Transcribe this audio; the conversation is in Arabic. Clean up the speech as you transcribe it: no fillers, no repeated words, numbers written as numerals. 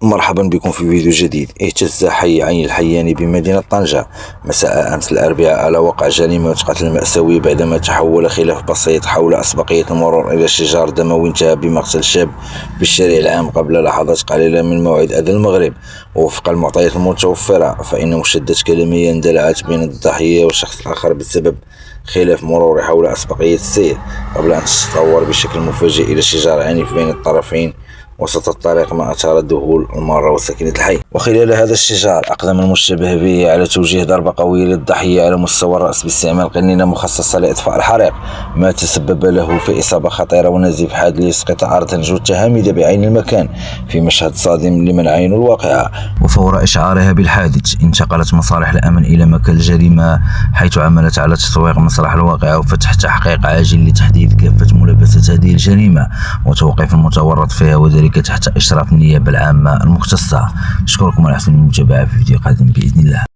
مرحبا بكم في فيديو جديد. اهتز حي عين الحياني بمدينة طنجة مساء أمس الأربعاء على وقع جريمة قتل مأساوي بعدما تحول خلاف بسيط حول أسبقية المرور إلى شجار دموي انتهى بمقتل شاب بالشارع العام قبل لحظات قليلة من موعد أذان المغرب. ووفق المعطيات المتوفرة فإن مشادات كلامية اندلعت بين الضحية وشخص آخر بسبب خلاف مروري حول أسبقية السير قبل أن تتطور بشكل مفاجئ إلى شجار عنيف بين الطرفين وسط الطريق ما أثار ذهول المارة وساكنة الحي. وخلال هذا الشجار أقدم المشتبه به على توجيه ضربة قوية للضحية على مستوى الرأس باستعمال قنينة مخصصة لإطفاء الحريق، ما تسبب له في إصابة خطيرة ونزيف حاد ليسقط عارضا جثة هامدة بعين المكان في مشهد صادم لمن عينوا الواقعة. وفور إشعارها بالحادث انتقلت مصالح الأمن إلى مكان الجريمة، حيث عملت على تطوير مسرح الواقعة وفتح تحقيق عاجل لتحديد كافة ملابسات هذه الجريمة وتوقيف المتورط فيها، وذلك تحت إشراف النيابة العامة المختصة. أشكركم على حسن المتابعة في فيديو قادم بإذن الله.